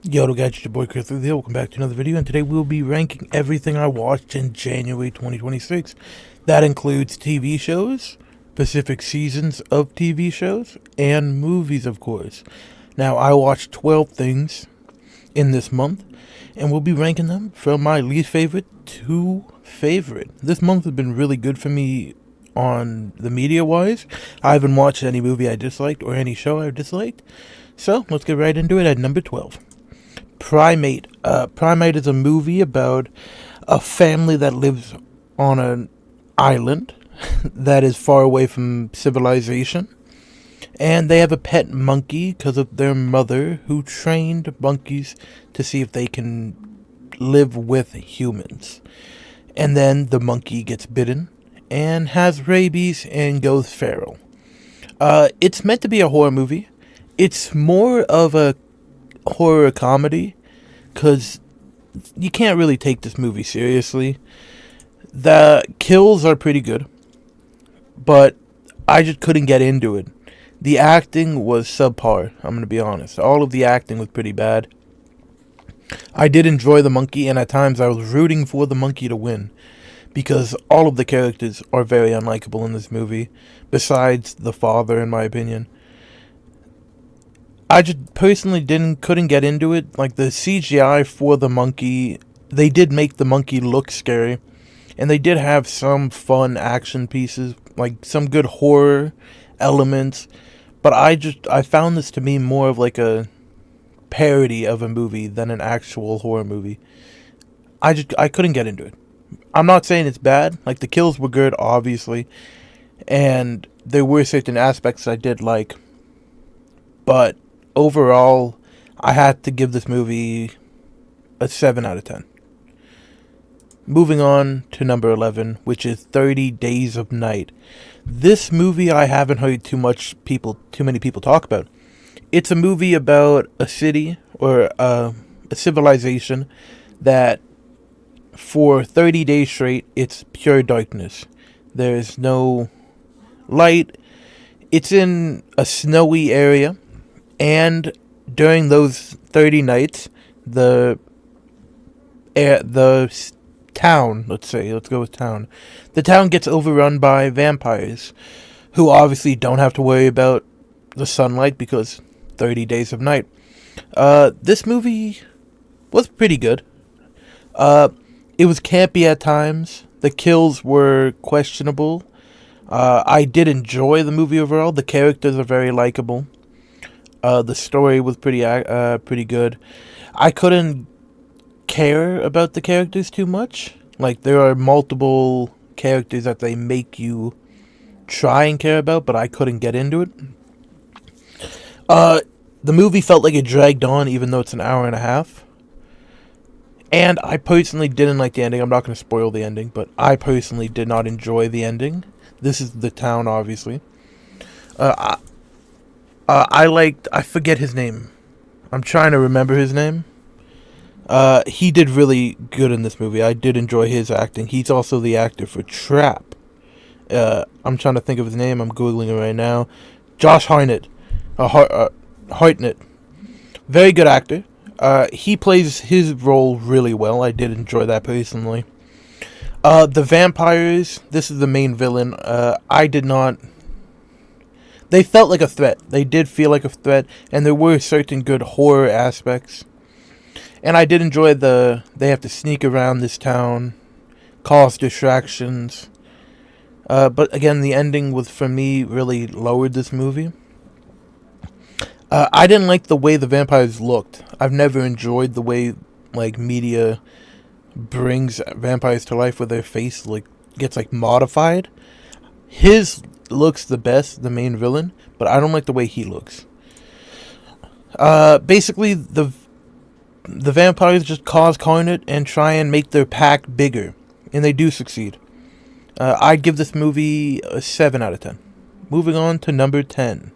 Yo, guys, it's your boy Chris here. Welcome back to another video, and today we'll be ranking everything I watched in January 2026. That includes TV shows, specific seasons of TV shows, and movies, of course. Now, I watched 12 things in this month, and we'll be ranking them from my least favorite to favorite. This month has been really good for me on the media-wise. I haven't watched any movie I disliked or any show I disliked. So, let's get right into it at number 12. Primate. Primate is a movie about a family that lives on an island that is far away from civilization. And they have a pet monkey because of their mother who trained monkeys to see if they can live with humans. And then the monkey gets bitten and has rabies and goes feral. It's meant to be a horror movie. It's more of a horror comedy because you can't really take this movie seriously. The kills are pretty good, but I just couldn't get into it. The acting was subpar, I'm going to be honest. All of the acting was pretty bad. I did enjoy the monkey, and at times I was rooting for the monkey to win, because all of the characters are very unlikable in this movie, besides the father, in my opinion. I just personally couldn't get into it. Like, the CGI for the monkey, they did make the monkey look scary, and they did have some fun action pieces, like some good horror elements, but I found this to be more of like a parody of a movie than an actual horror movie. I couldn't get into it. I'm not saying it's bad. Like, the kills were good, obviously, and there were certain aspects I did like, but overall, I had to give this movie a 7 out of 10. Moving on to number 11, which is 30 Days of Night. This movie I haven't heard too many people talk about. It's a movie about a city or a civilization that for 30 days straight, it's pure darkness. There's no light. It's in a snowy area. And during those 30 nights, the town, let's go with town. The town gets overrun by vampires, who obviously don't have to worry about the sunlight because 30 days of night. This movie was pretty good. It was campy at times. The kills were questionable. I did enjoy the movie overall. The characters are very likable. The story was pretty good. I couldn't care about the characters too much. Like, there are multiple characters that they make you try and care about, but I couldn't get into it. The movie felt like it dragged on, even though it's an hour and a half. And I personally didn't like the ending. I'm not going to spoil the ending, but I personally did not enjoy the ending. This is the town, obviously. I forget his name. I'm trying to remember his name. He did really good in this movie. I did enjoy his acting. He's also the actor for Trap. I'm trying to think of his name. I'm Googling it right now. Josh Hartnett. Hartnett. Very good actor. He plays his role really well. I did enjoy that personally. The vampires, this is the main villain. I did not... They felt like a threat. They did feel like a threat, and there were certain good horror aspects. And I did enjoy they have to sneak around this town, cause distractions. But again, the ending was, for me, really lowered this movie. I didn't like the way the vampires looked. I've never enjoyed the way, like, media brings vampires to life where their face, like, gets, like, modified. His looks the best, the main villain, but I don't like the way he looks. Basically, the vampires just cause carnage and try and make their pack bigger, and they do succeed. I'd give this movie a 7 out of 10. Moving on to number 10.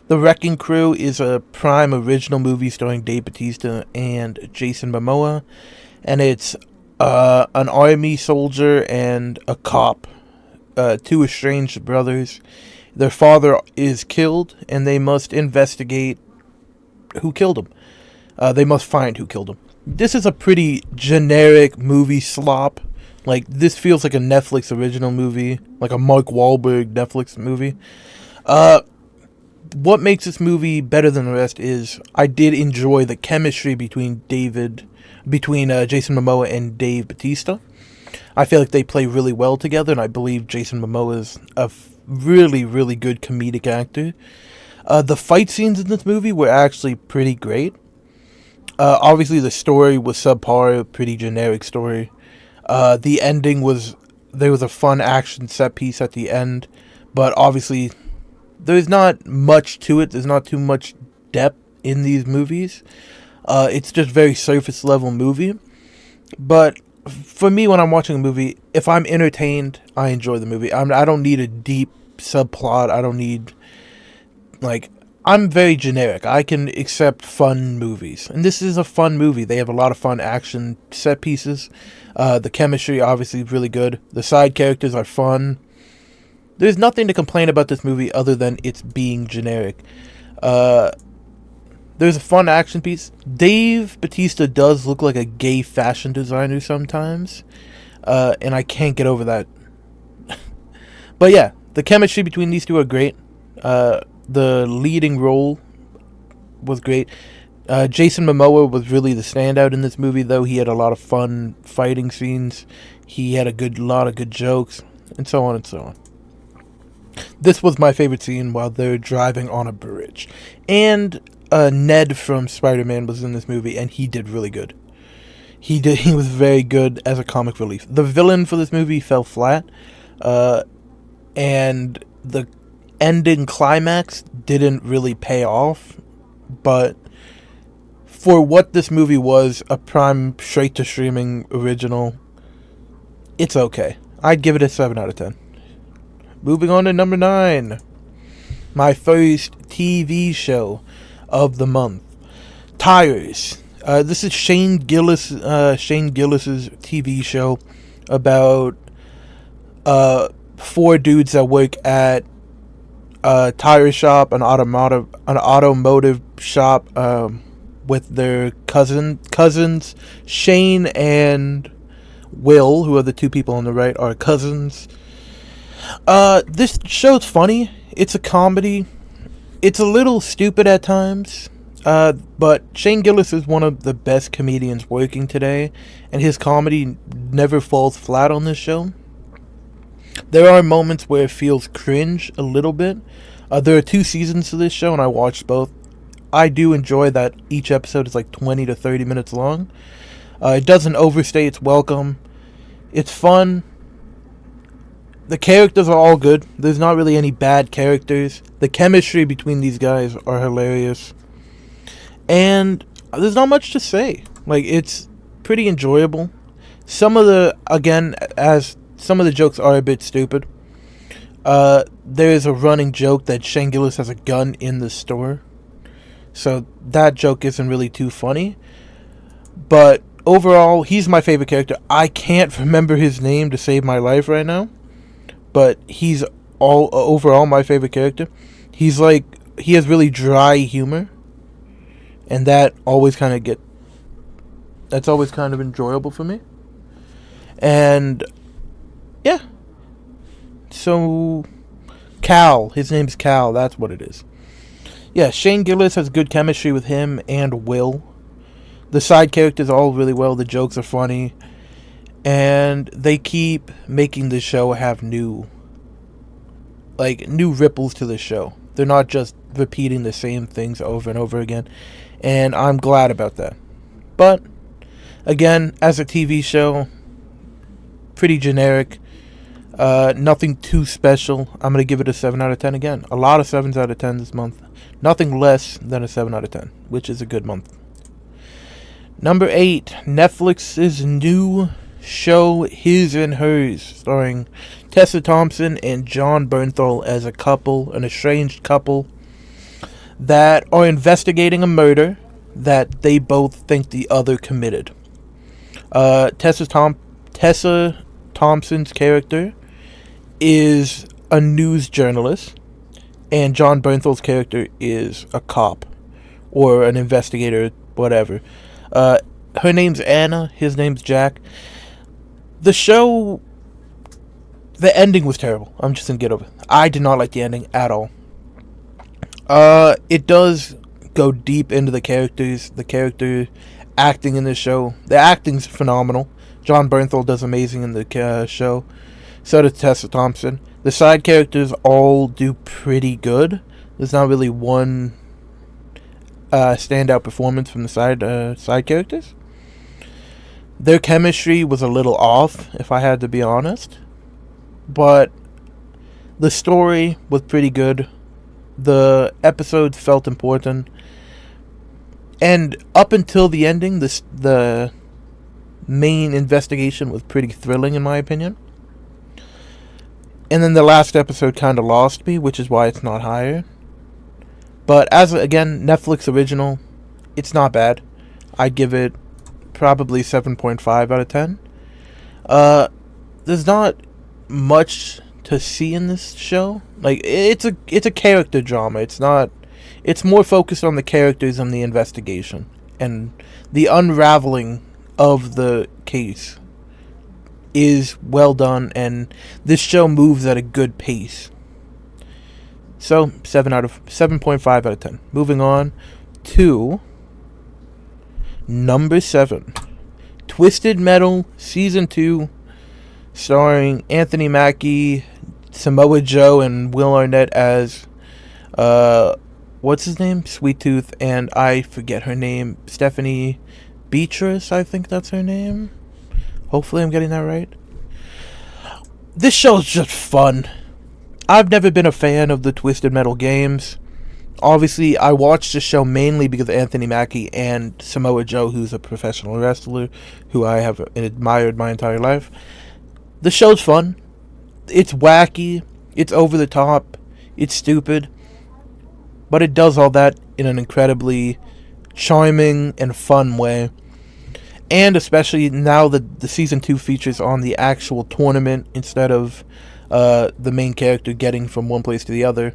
The Wrecking Crew is a Prime original movie starring Dave Bautista and Jason Momoa, and it's an army soldier and a cop, two estranged brothers. Their father is killed, and they must investigate who killed him. They must find who killed him. This is a pretty generic movie slop. Like, this feels like a Netflix original movie, like a Mark Wahlberg Netflix movie. What makes this movie better than the rest is I did enjoy the chemistry between Jason Momoa and Dave Bautista. I feel like they play really well together, and I believe Jason Momoa is a really, really good comedic actor. The fight scenes in this movie were actually pretty great. Obviously, the story was subpar, a pretty generic story. The ending there was a fun action set piece at the end, but obviously there's not much to it. There's not too much depth in these movies. It's just very surface level movie. But for me, when I'm watching a movie, if I'm entertained, I enjoy the movie. I don't need a deep subplot. I don't need, I'm very generic. I can accept fun movies. And this is a fun movie. They have a lot of fun action set pieces. The chemistry, obviously, is really good. The side characters are fun. There's nothing to complain about this movie other than it's being generic. There's a fun action piece. Dave Bautista does look like a gay fashion designer sometimes. And I can't get over that. But yeah, the chemistry between these two are great. The leading role was great. Jason Momoa was really the standout in this movie, though. He had a lot of fun fighting scenes. He had a lot of good jokes, and so on and so on. This was my favorite scene while they're driving on a bridge. And Ned from Spider-Man was in this movie, and he did really good. He was very good as a comic relief. The villain for this movie fell flat, and the ending climax didn't really pay off, but for what this movie was, a prime straight-to-streaming original, it's okay. I'd give it a 7 out of 10. Moving on to number 9. My first TV show of the month. Tires. This is Shane Gillis's TV show about 4 dudes that work at a tire shop, an automotive shop, with their cousins. Shane and Will, who are the 2 people on the right, are cousins. This show's funny. It's a comedy. It's a little stupid at times. But Shane Gillis is one of the best comedians working today, and his comedy never falls flat on this show. There are moments where it feels cringe a little bit. There are 2 seasons to this show, and I watched both. I do enjoy that each episode is like 20 to 30 minutes long. It doesn't overstay its welcome. It's fun. The characters are all good. There's not really any bad characters. The chemistry between these guys are hilarious. And there's not much to say. It's pretty enjoyable. Some of the jokes are a bit stupid. There is a running joke that Shane Gillis has a gun in the store. So that joke isn't really too funny. But overall, he's my favorite character. I can't remember his name to save my life right now. But he's overall my favorite character. He has really dry humor. And that's always kind of enjoyable for me. And yeah. So Cal, his name's Cal, that's what it is. Yeah, Shane Gillis has good chemistry with him and Will. The side characters are all really well, the jokes are funny. And they keep making the show have new ripples to the show. They're not just repeating the same things over and over again. And I'm glad about that. But, again, as a TV show, pretty generic. Nothing too special. I'm going to give it a 7 out of 10 again. A lot of 7s out of 10 this month. Nothing less than a 7 out of 10, which is a good month. Number 8, Netflix's new show, His and Hers, starring Tessa Thompson and Jon Bernthal as a couple, an estranged couple, that are investigating a murder that they both think the other committed. Tessa Thompson's character is a news journalist, and Jon Bernthal's character is a cop, or an investigator whatever. Her name's Anna, his name's Jack. The show, the ending was terrible. I'm just gonna get over it. I did not like the ending at all. It does go deep into the characters, the character acting in the show. The acting's phenomenal. John Bernthal does amazing in the show. So does Tessa Thompson. The side characters all do pretty good. There's not really one standout performance from the side characters. Their chemistry was a little off, if I had to be honest. But the story was pretty good. The episodes felt important. And up until the ending, the main investigation was pretty thrilling, in my opinion. And then the last episode kind of lost me, which is why it's not higher. But again, Netflix original, it's not bad. I'd give it probably 7.5 out of 10. There's not much to see in this show. Like, it's a character drama. It's more focused on the characters and the investigation and the unraveling of the case is well done, and this show moves at a good pace. So 7.5 out of 10. Moving on to number 7, Twisted Metal Season 2, starring Anthony Mackie, Samoa Joe, and Will Arnett as what's his name? Sweet Tooth, and I forget her name. Stephanie Beatrice, I think that's her name. Hopefully I'm getting that right. This show's just fun. I've never been a fan of the Twisted Metal games. Obviously, I watched the show mainly because of Anthony Mackie and Samoa Joe, who's a professional wrestler who I have admired my entire life. The show's fun. It's wacky. It's over the top. It's stupid. But it does all that in an incredibly charming and fun way. And especially now that the Season 2 features on the actual tournament instead of the main character getting from one place to the other.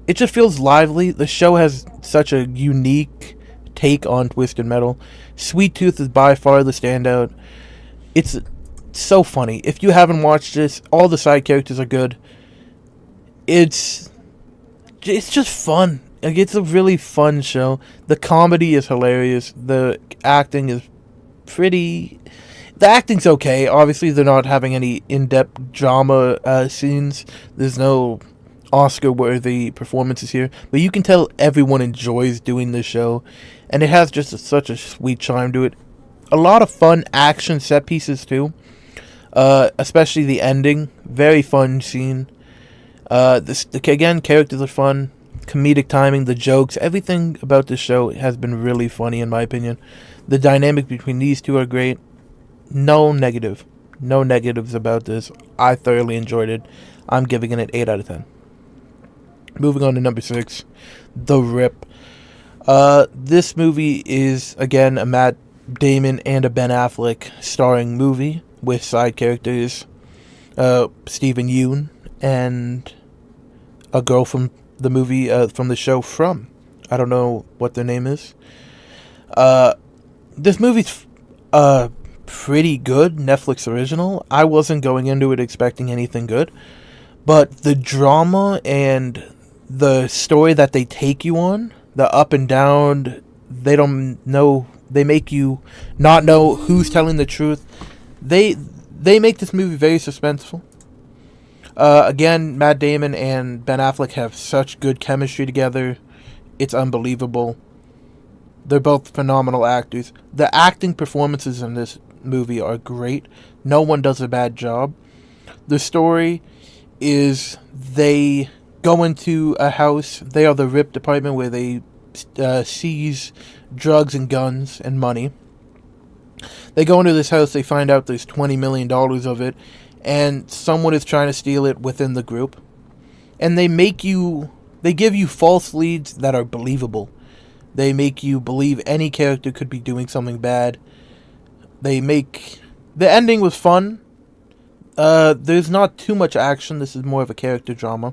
It just feels lively. The show has such a unique take on Twisted Metal. Sweet Tooth is by far the standout. It's so funny. If you haven't watched this, all the side characters are good. It's just fun. Like, it's a really fun show. The comedy is hilarious. The acting is pretty... The acting's okay. Obviously, they're not having any in-depth drama scenes. There's no Oscar-worthy performances here. But you can tell everyone enjoys doing this show. And it has just such a sweet charm to it. A lot of fun action set pieces, too. Especially the ending. Very fun scene. Again, characters are fun. Comedic timing, the jokes, everything about this show has been really funny in my opinion. The dynamic between these two are great. No negatives about this. I thoroughly enjoyed it. I'm giving it 8 out of 10. Moving on to number 6, The Rip. This movie is again a Matt Damon and a Ben Affleck starring movie with side characters Steven Yeun and a girl from the movie, from the show From. I don't know what their name is. This movie's pretty good, Netflix original. I wasn't going into it expecting anything good, but the drama and the story that they take you on, the up and down, they make you not know who's telling the truth. They make this movie very suspenseful. Again, Matt Damon and Ben Affleck have such good chemistry together. It's unbelievable. They're both phenomenal actors. The acting performances in this movie are great. No one does a bad job. The story is they go into a house. They are the RIP department where they seize drugs and guns and money. They go into this house. They find out there's $20 million of it. And someone is trying to steal it within the group. And they give you false leads that are believable. They make you believe any character could be doing something bad. The ending was fun. There's not too much action. This is more of a character drama.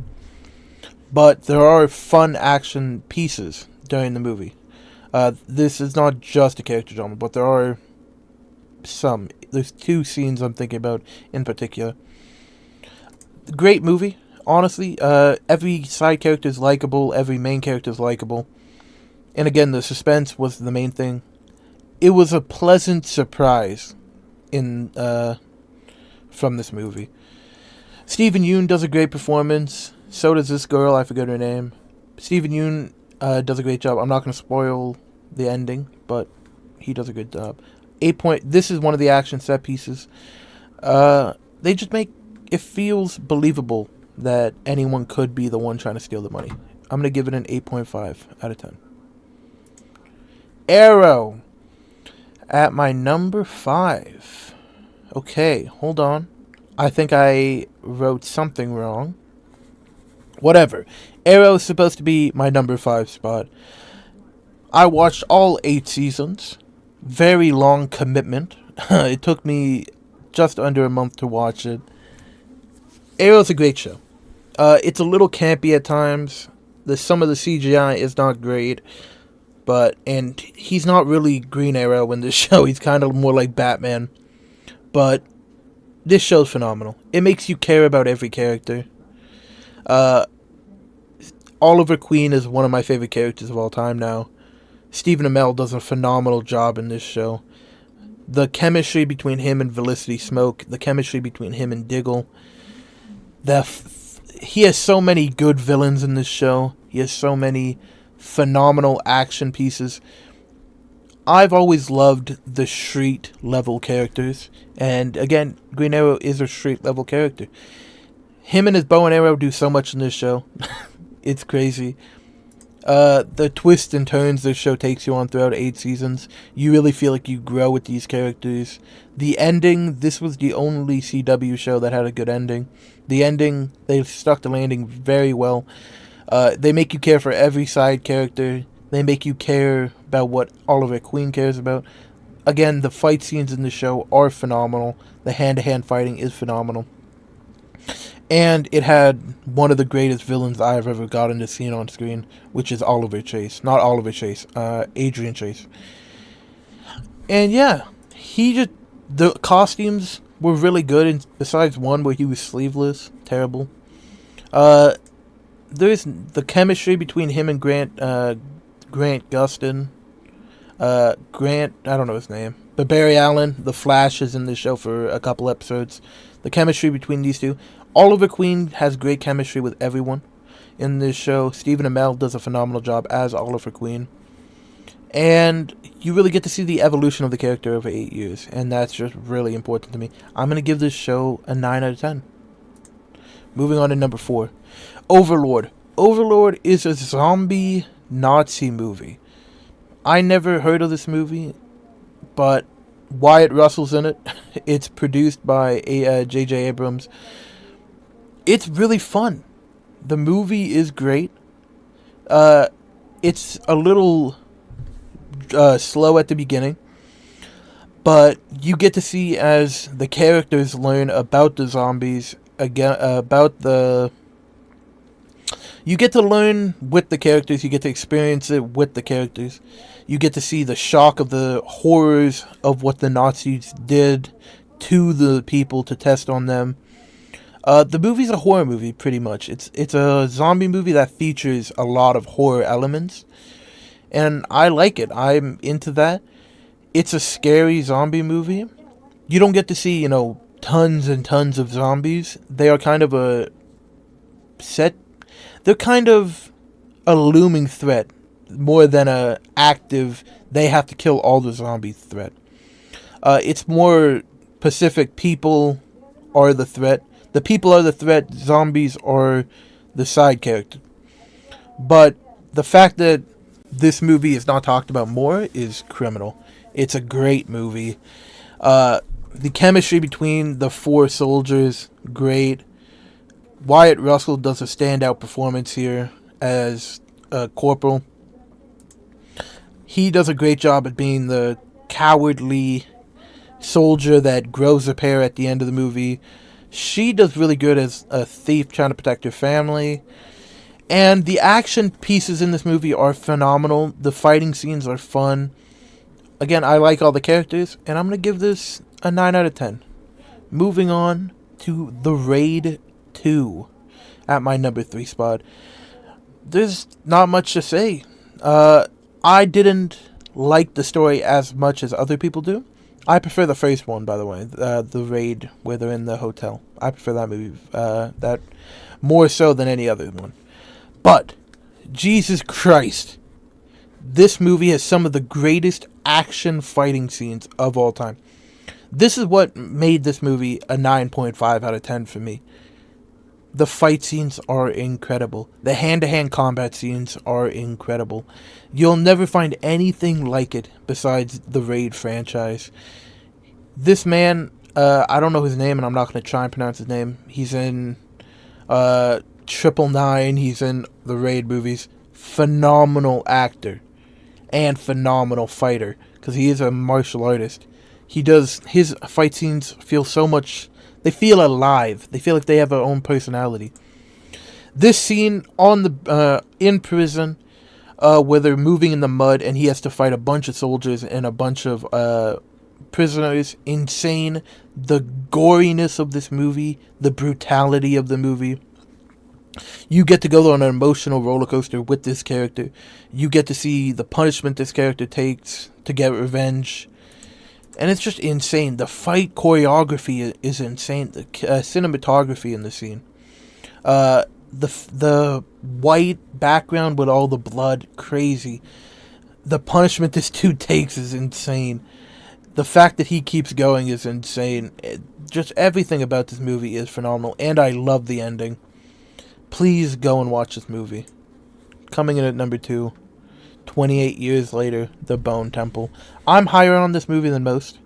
But there are fun action pieces during the movie. This is not just a character drama, but there are some. There's two scenes I'm thinking about in particular. Great movie, honestly. Every side character is likable. Every main character is likable. And again, the suspense was the main thing. It was a pleasant surprise in from this movie. Steven Yeun does a great performance. So does this girl. I forget her name. Steven Yeun does a great job. I'm not going to spoil the ending, but he does a good job. 8 point. This is one of the action set pieces. They just make it feels believable that anyone could be the one trying to steal the money. I'm going to give it an 8.5 out of 10. Arrow at my number 5. Okay, hold on. I think I wrote something wrong. Whatever. Arrow is supposed to be my number 5 spot. I watched all 8 seasons. Very long commitment. It took me just under a month to watch it. Arrow's a great show. It's a little campy at times. Some of the CGI is not great. And he's not really Green Arrow in this show. He's kind of more like Batman. But this show's phenomenal. It makes you care about every character. Oliver Queen is one of my favorite characters of all time now. Stephen Amell does a phenomenal job in this show. The chemistry between him and Felicity Smoke, the chemistry between him and Diggle. He has so many good villains in this show. He has so many phenomenal action pieces. I've always loved the street level characters. And again, Green Arrow is a street level character. Him and his bow and arrow do so much in this show. It's crazy. The twists and turns this show takes you on throughout 8 seasons. You really feel like you grow with these characters. The ending, this was the only CW show that had a good ending. The ending, they stuck the landing very well. They make you care for every side character. They make you care about what Oliver Queen cares about. Again, the fight scenes in the show are phenomenal. The hand-to-hand fighting is phenomenal. And it had one of the greatest villains I've ever gotten to see on screen, which is Oliver Chase. Not Oliver Chase, Adrian Chase. And yeah, the costumes were really good, and besides one where he was sleeveless. Terrible. There's the chemistry between him and Grant Gustin. Grant, I don't know his name. But Barry Allen, the Flash, is in this show for a couple episodes. The chemistry between these two. Oliver Queen has great chemistry with everyone in this show. Stephen Amell does a phenomenal job as Oliver Queen. And you really get to see the evolution of the character over 8 years. And that's just really important to me. I'm going to give this show a 9 out of 10. Moving on to number 4. Overlord. Overlord is a zombie Nazi movie. I never heard of this movie, but Wyatt Russell's in it. It's produced by J.J. Abrams. It's really fun. The movie is great. It's a little slow at the beginning, but you get to see as the characters learn about the zombies, you get to learn with the characters, you get to experience it with the characters. You get to see the shock of the horrors of what the Nazis did to the people to test on them. The movie's a horror movie, pretty much. It's a zombie movie that features a lot of horror elements, and I like it. I'm into that. It's a scary zombie movie. You don't get to see, tons and tons of zombies. They are kind of they're kind of a looming threat, more than a active, they have to kill all the zombies threat. It's more Pacific people are the threat. The people are the threat, zombies are the side character. But the fact that this movie is not talked about more is criminal. It's a great movie. The chemistry between the 4 soldiers, great. Wyatt Russell does a standout performance here as a corporal. He does a great job at being the cowardly soldier that grows a pair at the end of the movie. She does really good as a thief trying to protect her family. And the action pieces in this movie are phenomenal. The fighting scenes are fun. Again, I like all the characters, and I'm going to give this a 9 out of 10. Moving on to The Raid 2 at my number 3 spot. There's not much to say. I didn't like the story as much as other people do. I prefer the first one, by the way, the Raid where they're in the hotel. I prefer that movie, that more so than any other one. But, Jesus Christ, this movie has some of the greatest action fighting scenes of all time. This is what made this movie a 9.5 out of 10 for me. The fight scenes are incredible. The hand-to-hand combat scenes are incredible. You'll never find anything like it besides the Raid franchise. This man, I don't know his name, and I'm not going to try and pronounce his name. He's in 999. He's in the Raid movies. Phenomenal actor and phenomenal fighter, because he is a martial artist. His fight scenes feel so much... They feel alive. They feel like they have their own personality. This scene on the in prison, where they're moving in the mud and he has to fight a bunch of soldiers and a bunch of prisoners, insane. The goriness of this movie, the brutality of the movie. You get to go on an emotional roller coaster with this character. You get to see the punishment this character takes to get revenge. And it's just insane. The fight choreography is insane. The cinematography in the scene. The white background with all the blood, crazy. The punishment this dude takes is insane. The fact that he keeps going is insane. Just everything about this movie is phenomenal. And I love the ending. Please go and watch this movie. Coming in at number 2. 28 years later, The Bone Temple. I'm higher on this movie than most.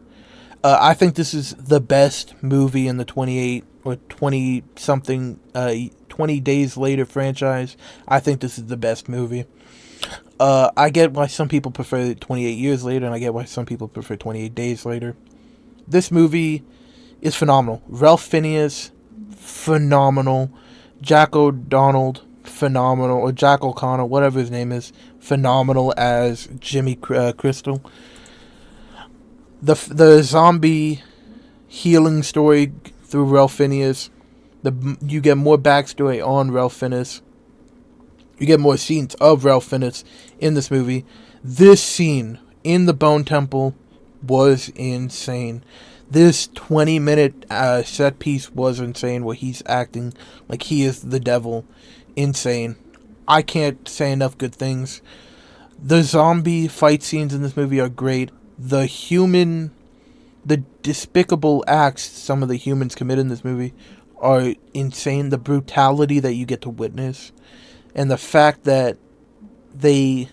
I think this is the best movie in the 28 or 20-something, 20 Days Later franchise. I think this is the best movie. I get why some people prefer 28 Years Later, and I get why some people prefer 28 Days Later. This movie is phenomenal. Ralph Fiennes, phenomenal. Jack O'Donnell, phenomenal, or Jack O'Connell, whatever his name is, phenomenal as Jimmy Crystal. The zombie healing story through Ralph Fiennes, you get more backstory on Ralph Fiennes. You get more scenes of Ralph Fiennes in this movie. This scene in the Bone Temple was insane. This 20-minute set piece was insane, where he's acting like he is the devil. Insane. I can't say enough good things. The zombie fight scenes in this movie are great. The despicable acts some of the humans commit in this movie are insane. The brutality that you get to witness, and the fact that they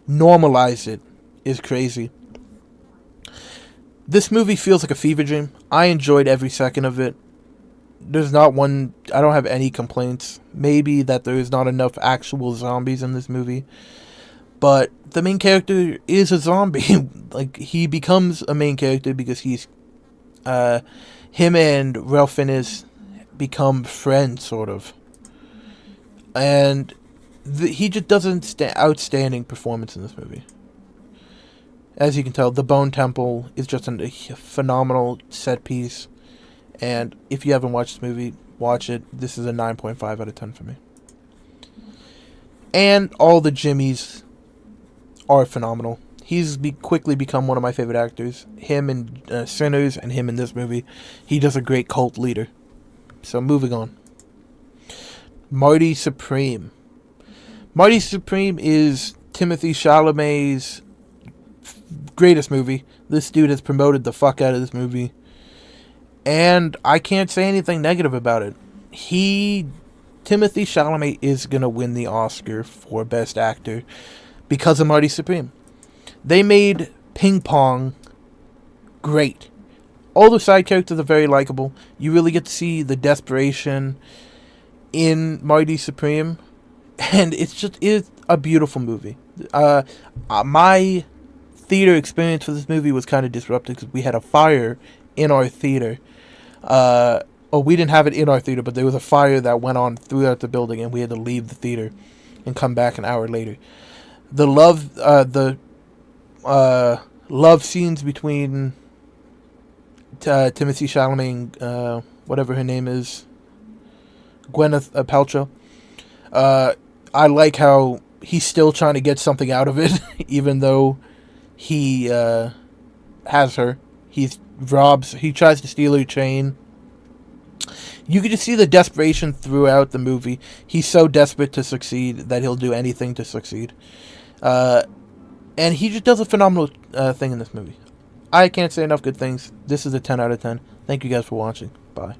normalize it is crazy. This movie feels like a fever dream. I enjoyed every second of it. There's not one... I don't have any complaints. Maybe that there is not enough actual zombies in this movie. But the main character is a zombie. Like, he becomes a main character because he's... him and Ralph Fiennes become friends, sort of. And he just does an outstanding performance in this movie. As you can tell, the Bone Temple is just a phenomenal set piece. And if you haven't watched this movie, watch it. This is a 9.5 out of 10 for me. And all the Jimmys are phenomenal. He's quickly become one of my favorite actors. Him in Sinners and him in this movie. He does a great cult leader. So moving on. Marty Supreme. Marty Supreme is Timothée Chalamet's greatest movie. This dude has promoted the fuck out of this movie. And I can't say anything negative about it. Timothée Chalamet is going to win the Oscar for Best Actor because of Marty Supreme. They made Ping Pong great. All the side characters are very likable. You really get to see the desperation in Marty Supreme. And it's a beautiful movie. My theater experience for this movie was kind of disrupted because we had a fire in our theater. Oh, we didn't have it in our theater, but there was a fire that went on throughout the building, and we had to leave the theater and come back an hour later. The love scenes between Timothy Chalamet and whatever her name is, Gwyneth Paltrow. I like how he's still trying to get something out of it, even though he has her. He tries to steal her chain. You can just see the desperation throughout the movie. He's so desperate to succeed that he'll do anything to succeed. And he just does a phenomenal thing in this movie. I can't say enough good things. This is a 10 out of 10. Thank you guys for watching. Bye.